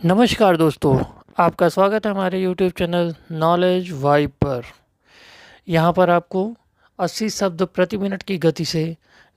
नमस्कार दोस्तों, आपका स्वागत है हमारे YouTube चैनल नॉलेज वाइब पर। यहाँ पर आपको 80 शब्द प्रति मिनट की गति से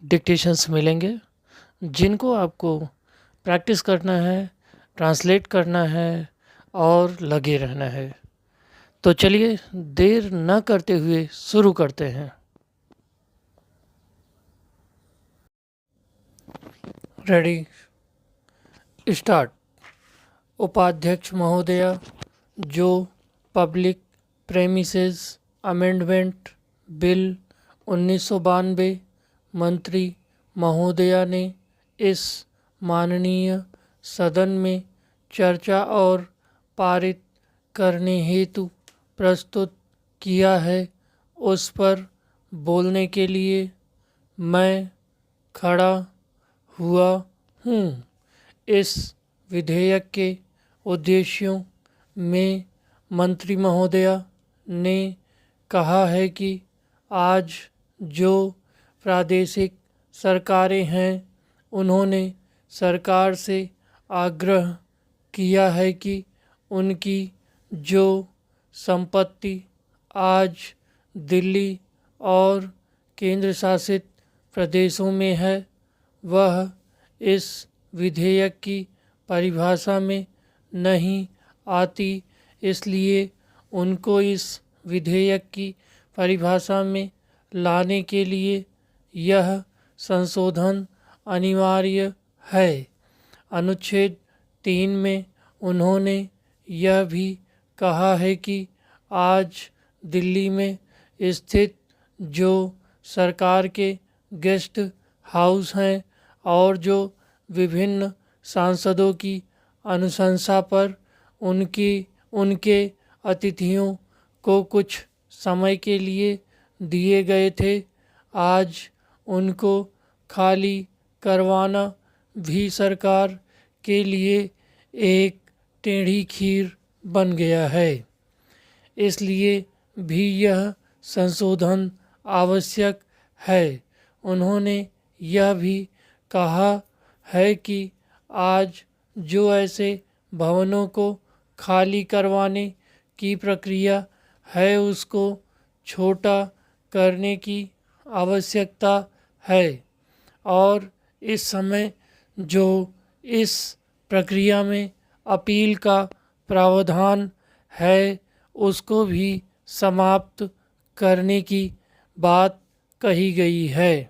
डिक्टेशंस मिलेंगे, जिनको आपको प्रैक्टिस करना है, ट्रांसलेट करना है और लगे रहना है। तो चलिए देर न करते हुए शुरू करते हैं। Ready, start. उपाध्यक्ष महोदया, जो पब्लिक प्रेमिसेस अमेंडमेंट बिल 1992 मंत्री महोदया ने इस माननीय सदन में चर्चा और पारित करने हेतु प्रस्तुत किया है, उस पर बोलने के लिए मैं खड़ा हुआ हूँ। इस विधेयक के उद्देश्यों में मंत्री महोदया ने कहा है कि आज जो प्रादेशिक सरकारें हैं, उन्होंने सरकार से आग्रह किया है कि उनकी जो संपत्ति आज दिल्ली और केंद्र शासित प्रदेशों में है, वह इस विधेयक की परिभाषा में नहीं आती, इसलिए उनको इस विधेयक की परिभाषा में लाने के लिए यह संशोधन अनिवार्य है। अनुच्छेद 3 में उन्होंने यह भी कहा है कि आज दिल्ली में स्थित जो सरकार के गेस्ट हाउस हैं और जो विभिन्न सांसदों की अनुशंसा पर उनके अतिथियों को कुछ समय के लिए दिए गए थे, आज उनको खाली करवाना भी सरकार के लिए एक टेढ़ी खीर बन गया है। इसलिए भी यह संशोधन आवश्यक है। उन्होंने यह भी कहा है कि आज जो ऐसे भवनों को खाली करवाने की प्रक्रिया है, उसको छोटा करने की आवश्यकता है और इस समय जो इस प्रक्रिया में अपील का प्रावधान है, उसको भी समाप्त करने की बात कही गई है।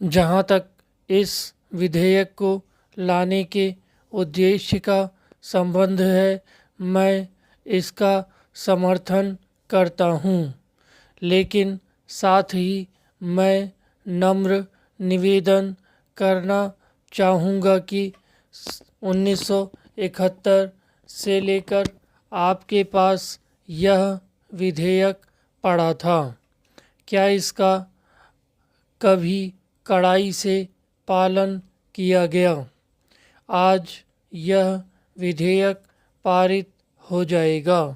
जहाँ तक इस विधेयक को लाने के उद्देश्य का संबंध है, मैं इसका समर्थन करता हूँ, लेकिन साथ ही मैं नम्र निवेदन करना चाहूँगा कि 1971 से लेकर आपके पास यह विधेयक पड़ा था। क्या इसका कभी कड़ाई से पालन किया गया? आज यह विधेयक पारित हो जाएगा,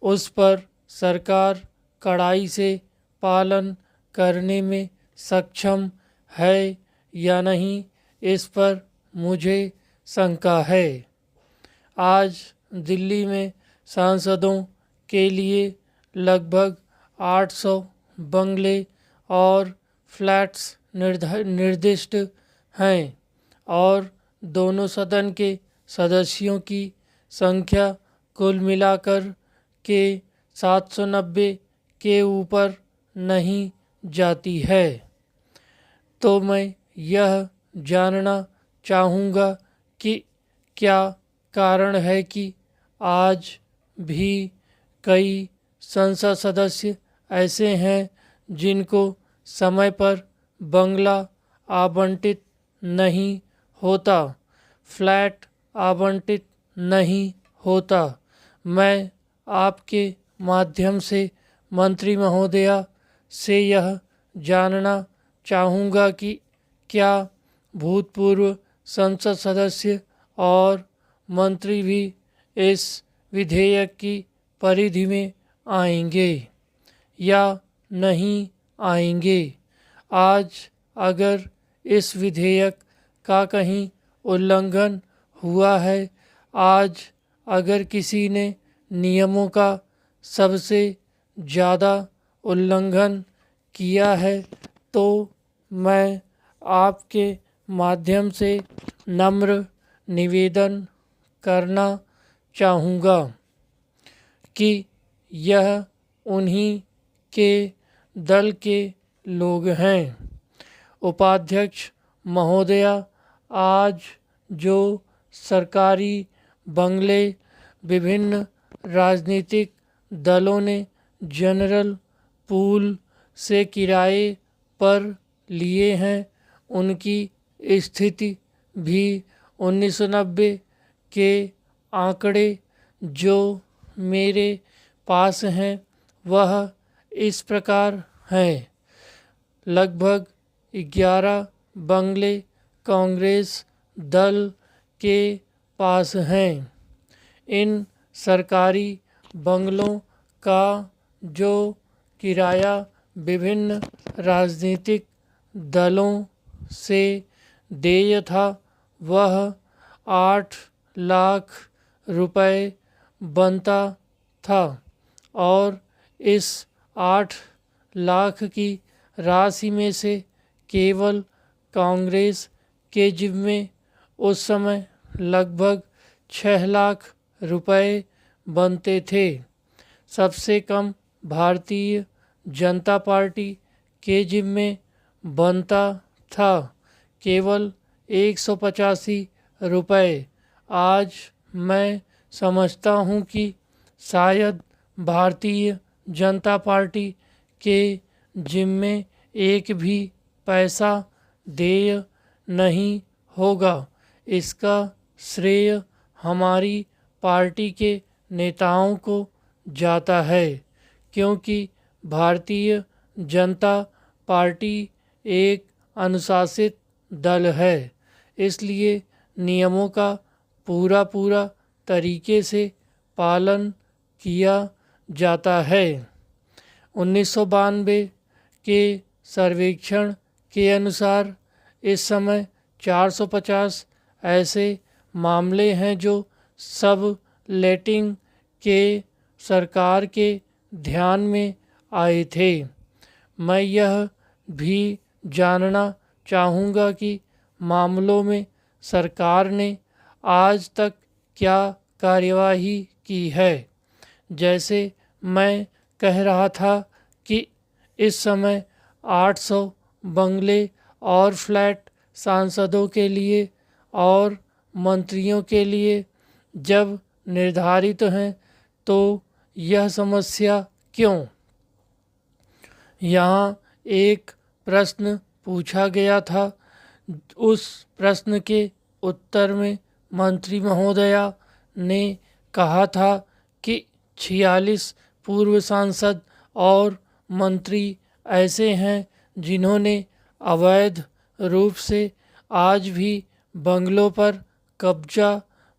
उस पर सरकार कड़ाई से पालन करने में सक्षम है या नहीं, इस पर मुझे शंका है। आज दिल्ली में सांसदों के लिए लगभग 800 बंगले और फ्लैट्स निर्दिष्ट हैं और दोनों सदन के सदस्यों की संख्या कुल मिलाकर के 790 के ऊपर नहीं जाती है। तो मैं यह जानना चाहूँगा कि क्या कारण है कि आज भी कई संसद सदस्य ऐसे हैं जिनको समय पर बंगला आवंटित नहीं होता, फ्लैट आवंटित नहीं होता। मैं आपके माध्यम से मंत्री महोदया से यह जानना चाहूँगा कि क्या भूतपूर्व संसद सदस्य और मंत्री भी इस विधेयक की परिधि में आएंगे या नहीं आएंगे। आज अगर इस विधेयक का कहीं उल्लंघन हुआ है। आज अगर किसी ने नियमों का सबसे ज़्यादा उल्लंघन किया है तो मैं आपके माध्यम से नम्र निवेदन करना चाहूँगा कि यह उन्हीं के दल के लोग हैं। उपाध्यक्ष महोदया, आज जो सरकारी बंगले विभिन्न राजनीतिक दलों ने जनरल पूल से किराए पर लिए हैं, उनकी स्थिति भी 1990 के आंकड़े जो मेरे पास हैं वह इस प्रकार हैं। लगभग 11 बंगले कांग्रेस दल के पास हैं। इन सरकारी बंगलों का जो किराया विभिन्न राजनीतिक दलों से देय था वह 8 लाख रुपए बनता था और इस 8 लाख की राशि में से केवल कांग्रेस के जिम्मे उस समय लगभग 6 लाख रुपए बनते थे। सबसे कम भारतीय जनता पार्टी के जिम्मे बनता था केवल 185 रुपए। आज मैं समझता हूँ कि शायद भारतीय जनता पार्टी के जिम्मे एक भी पैसा देय नहीं होगा। इसका श्रेय हमारी पार्टी के नेताओं को जाता है, क्योंकि भारतीय जनता पार्टी एक अनुशासित दल है, इसलिए नियमों का पूरा तरीके से पालन किया जाता है। 1992 के सर्वेक्षण के अनुसार इस समय 450 ऐसे मामले हैं जो सब लेटिंग के सरकार के ध्यान में आए थे। मैं यह भी जानना चाहूँगा कि मामलों में सरकार ने आज तक क्या कार्यवाही की है। जैसे मैं कह रहा था कि इस समय 800 बंगले और फ्लैट सांसदों के लिए और मंत्रियों के लिए जब निर्धारित हैं तो यह समस्या क्यों? यहाँ एक प्रश्न पूछा गया था। उस प्रश्न के उत्तर में मंत्री महोदया ने कहा था कि 46 पूर्व सांसद और मंत्री ऐसे हैं जिन्होंने अवैध रूप से आज भी बंगलों पर कब्जा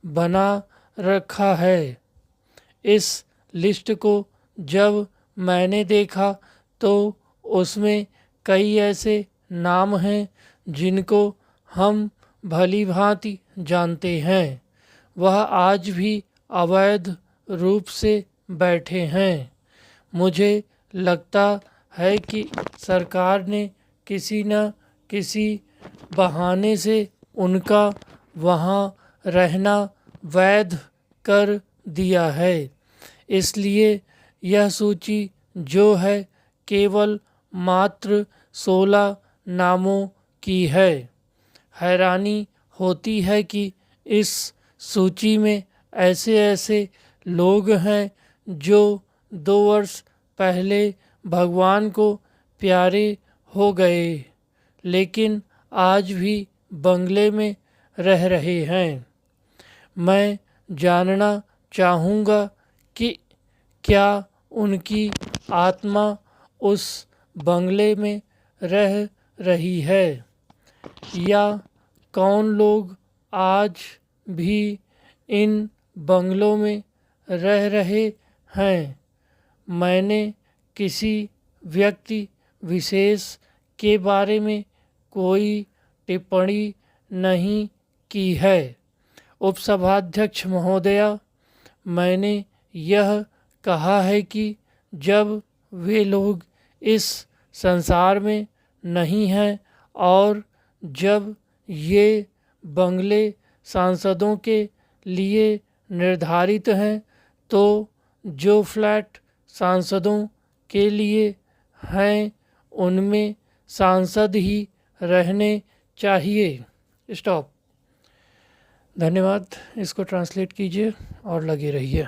बना रखा है। इस लिस्ट को जब मैंने देखा तो उसमें कई ऐसे नाम हैं जिनको हम भली भांति जानते हैं। वह आज भी अवैध रूप से बैठे हैं। मुझे लगता है कि सरकार ने किसी न किसी बहाने से उनका वहाँ रहना वैध कर दिया है। इसलिए यह सूची जो है केवल मात्र 16 नामों की है। हैरानी होती है कि इस सूची में ऐसे लोग हैं जो 2 वर्ष पहले भगवान को प्यारे हो गए लेकिन आज भी बंगले में रह रहे हैं। मैं जानना चाहूँगा कि क्या उनकी आत्मा उस बंगले में रह रही है या कौन लोग आज भी इन बंगलों में रह रहे हैं। मैंने किसी व्यक्ति विशेष के बारे में कोई टिप्पणी नहीं की है। उपसभाध्यक्ष महोदया, मैंने यह कहा है कि जब वे लोग इस संसार में नहीं हैं और जब ये बंगले सांसदों के लिए निर्धारित हैं, तो जो फ्लैट सांसदों के लिए हैं उनमें सांसद ही रहने चाहिए। स्टॉप। धन्यवाद। इसको ट्रांसलेट कीजिए और लगे रहिए।